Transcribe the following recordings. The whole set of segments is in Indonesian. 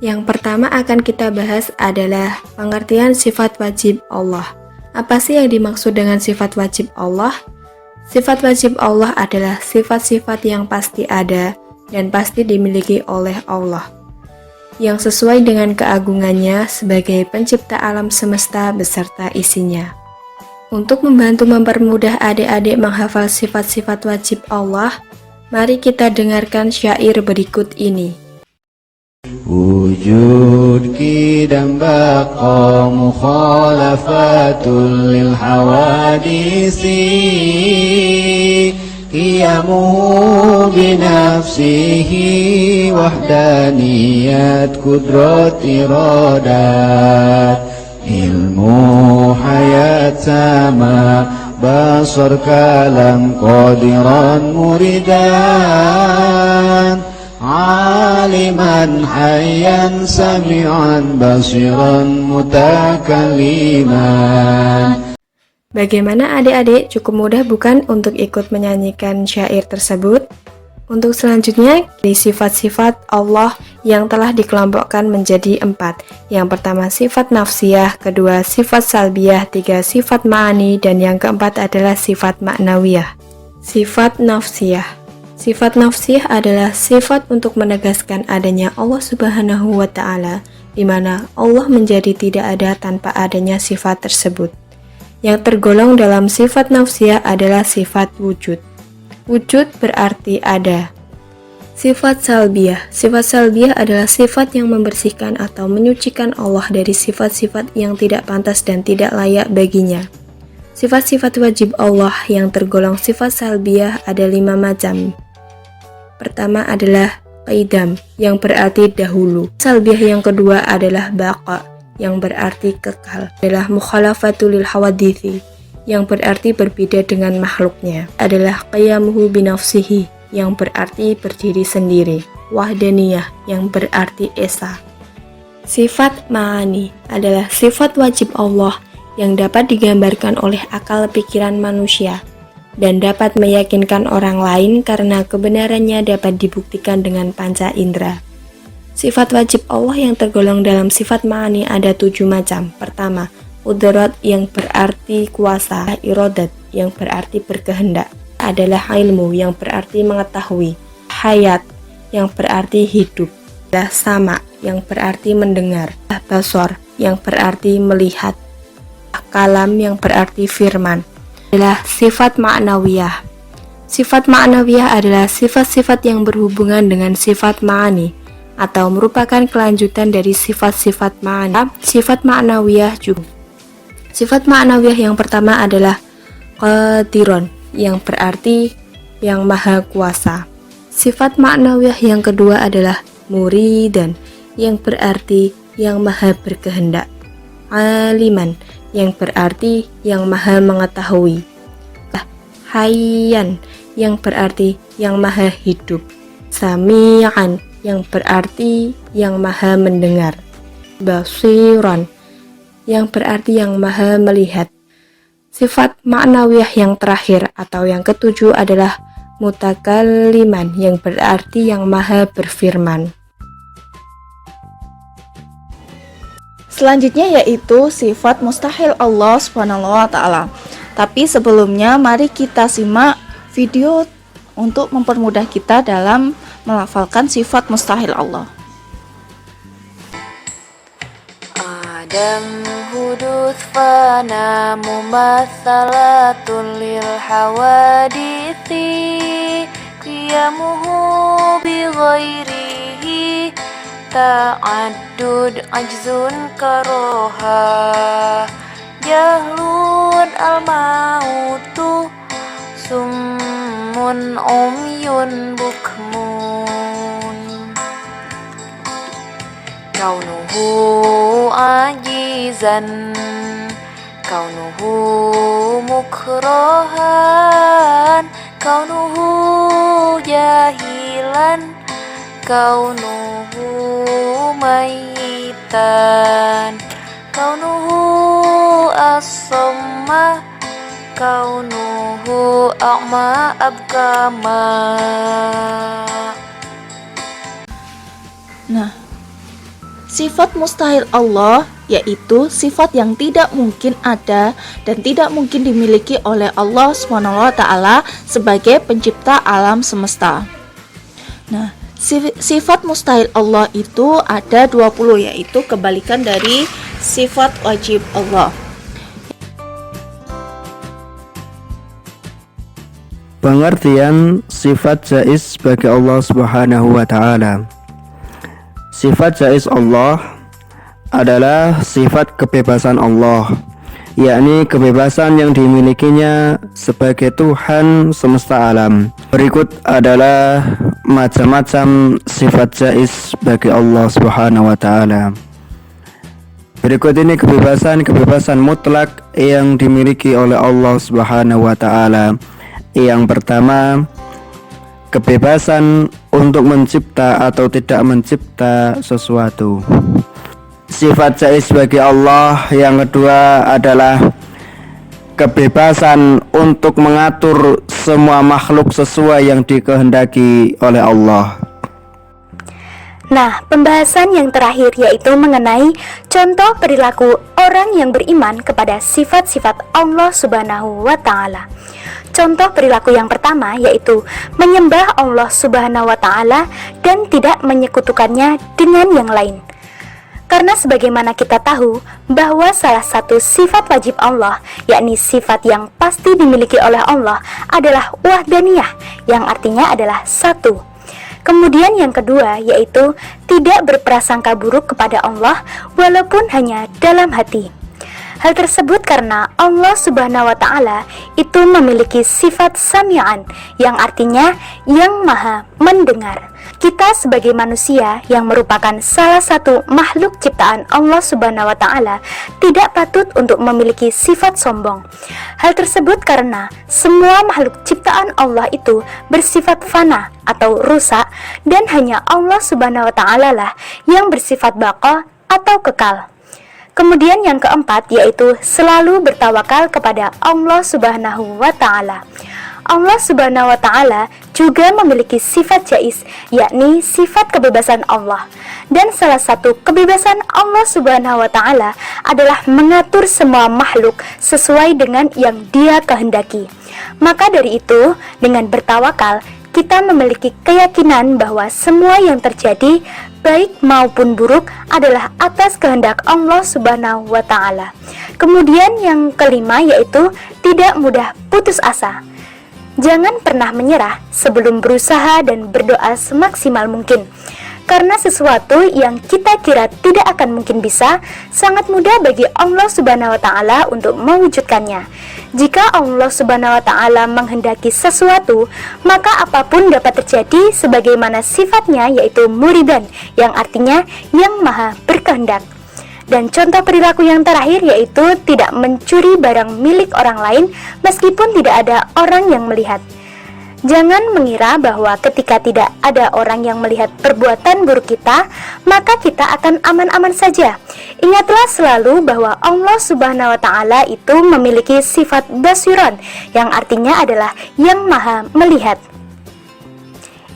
Yang pertama akan kita bahas adalah pengertian sifat wajib Allah. Apa sih yang dimaksud dengan sifat wajib Allah? Sifat wajib Allah adalah sifat-sifat yang pasti ada dan pasti dimiliki oleh Allah, yang sesuai dengan keagungannya sebagai pencipta alam semesta beserta isinya. Untuk membantu mempermudah adik-adik menghafal sifat-sifat wajib Allah, mari kita dengarkan syair berikut ini. Wujud kidam baqa mukhalafatul lil hawadisi qiyamuhu binafsihi wahdaniyat kudrat iradat ilmu hayat sama basar kalam qadiran muridan aliman hayyan sami'an basiran mutakalliman. Bagaimana adik-adik? Cukup mudah bukan untuk ikut menyanyikan syair tersebut? Untuk selanjutnya, di sifat-sifat Allah yang telah dikelompokkan menjadi 4. Yang pertama sifat nafsiyah, kedua sifat salbiyah, 3 sifat ma'ani, dan yang keempat adalah sifat maknawiyah. Sifat nafsiyah. Sifat nafsiyah adalah sifat untuk menegaskan adanya Allah Subhanahu wa Ta'ala, di mana Allah menjadi tidak ada tanpa adanya sifat tersebut. Yang tergolong dalam sifat nafsiyah adalah sifat wujud. Wujud berarti ada. Sifat salbiyah. Sifat salbiyah adalah sifat yang membersihkan atau menyucikan Allah dari sifat-sifat yang tidak pantas dan tidak layak baginya. Sifat-sifat wajib Allah yang tergolong sifat salbiyah ada 5 macam. Pertama adalah qaidam, yang berarti dahulu. Salbiyah yang kedua adalah baqa, yang berarti kekal. Adalah mukhalafatul lil hawadithi, yang berarti berbeda dengan makhluknya. Adalah qiyamuhu binafsihi, yang berarti berdiri sendiri. Wahdaniyah, yang berarti esa. Sifat ma'ani adalah sifat wajib Allah yang dapat digambarkan oleh akal pikiran manusia dan dapat meyakinkan orang lain karena kebenarannya dapat dibuktikan dengan panca indera. Sifat wajib Allah yang tergolong dalam sifat ma'ani ada 7 macam. Pertama, qudrat yang berarti kuasa, iradat yang berarti berkehendak, adalah ilmu yang berarti mengetahui, hayat yang berarti hidup, adalah sama yang berarti mendengar, basar yang berarti melihat, kalam yang berarti firman. Adalah sifat maknawiyah. Sifat maknawiyah adalah sifat-sifat yang berhubungan dengan sifat ma'ani atau merupakan kelanjutan dari sifat-sifat ma'ani. Sifat maknawiyah juga. Sifat maknawiyah yang pertama adalah qadiron, yang berarti yang maha kuasa. Sifat maknawiyah yang kedua adalah muridan, yang berarti yang maha berkehendak. Aliman, yang berarti yang maha mengetahui. Hayyan, yang berarti yang maha hidup. Sami'an, yang berarti yang maha mendengar. Basiran, yang berarti yang maha melihat. Sifat maknawiyah yang terakhir atau yang ketujuh adalah mutakalliman, yang berarti yang maha berfirman. Selanjutnya yaitu sifat mustahil Allah Subhanahu wa Ta'ala. Tapi sebelumnya mari kita simak video untuk mempermudah kita dalam melafalkan sifat mustahil Allah. Adam hudud fana mumatsalatun lil hawadithi qiyamuhu bi ghairihi ta'addud ajzun karoha jahlun al-mautu summun umyun bukmun kaunuhu ajizan kaunuhu mukrohan kaunuhu jahilan kaunuhu mayitan kaunuhu as-samma kaunuhu a'ma abkama. Nah, Sifat mustahil Allah yaitu sifat yang tidak mungkin ada dan tidak mungkin dimiliki oleh Allah SWT sebagai pencipta alam semesta. Nah, sifat mustahil Allah itu ada 20, yaitu kebalikan dari sifat wajib Allah. Pengertian sifat jaiz bagi Allah Subhanahu wa taala. Sifat jaiz Allah adalah sifat kebebasan Allah, yakni kebebasan yang dimilikinya sebagai Tuhan semesta alam. Berikut adalah macam-macam sifat jaiz bagi Allah Subhanahu wa taala. Berikut ini kebebasan mutlak yang dimiliki oleh Allah Subhanahu wa taala. Yang pertama, kebebasan untuk mencipta atau tidak mencipta sesuatu. Sifat jaiz bagi Allah yang kedua adalah kebebasan untuk mengatur semua makhluk sesuai yang dikehendaki oleh Allah. Nah, pembahasan yang terakhir yaitu mengenai contoh perilaku orang yang beriman kepada sifat-sifat Allah Subhanahu wa taala. Contoh perilaku yang pertama yaitu menyembah Allah Subhanahu wa taala dan tidak menyekutukannya dengan yang lain. Karena sebagaimana kita tahu bahwa salah satu sifat wajib Allah, yakni sifat yang pasti dimiliki oleh Allah, adalah wahdaniyah, yang artinya adalah satu. Kemudian yang kedua yaitu tidak berprasangka buruk kepada Allah walaupun hanya dalam hati. Hal tersebut karena Allah Subhanahu wa taala itu memiliki sifat sami'an, yang artinya yang maha mendengar. Kita sebagai manusia yang merupakan salah satu makhluk ciptaan Allah Subhanahu wa taala tidak patut untuk memiliki sifat sombong. Hal tersebut karena semua makhluk ciptaan Allah itu bersifat fana atau rusak, dan hanya Allah Subhanahu wa taala lah yang bersifat baqa atau kekal. Kemudian yang keempat yaitu selalu bertawakal kepada Allah Subhanahu wa taala. Allah Subhanahu wa taala juga memiliki sifat jaiz, yakni sifat kebebasan Allah. Dan salah satu kebebasan Allah Subhanahu wa taala adalah mengatur semua makhluk sesuai dengan yang Dia kehendaki. Maka dari itu, dengan bertawakal kita memiliki keyakinan bahwa semua yang terjadi, baik maupun buruk, adalah atas kehendak Allah Subhanahu wa taala. Kemudian yang kelima yaitu tidak mudah putus asa. Jangan pernah menyerah sebelum berusaha dan berdoa semaksimal mungkin. Karena sesuatu yang kita kira tidak akan mungkin bisa, sangat mudah bagi Allah Subhanahu wa taala untuk mewujudkannya. Jika Allah Subhanahu wa taala menghendaki sesuatu, maka apapun dapat terjadi sebagaimana sifatnya yaitu muridan, yang artinya yang maha berkehendak. Dan contoh perilaku yang terakhir yaitu tidak mencuri barang milik orang lain meskipun tidak ada orang yang melihat. Jangan mengira bahwa ketika tidak ada orang yang melihat perbuatan buruk kita, maka kita akan aman-aman saja. Ingatlah selalu bahwa Allah Subhanahu wa taala itu memiliki sifat basiran, yang artinya adalah yang maha melihat.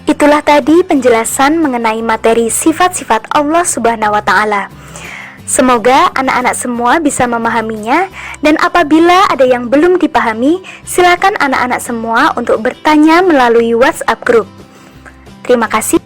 Itulah tadi penjelasan mengenai materi sifat-sifat Allah Subhanahu wa taala. Semoga anak-anak semua bisa memahaminya, dan apabila ada yang belum dipahami, silakan anak-anak semua untuk bertanya melalui WhatsApp group. Terima kasih.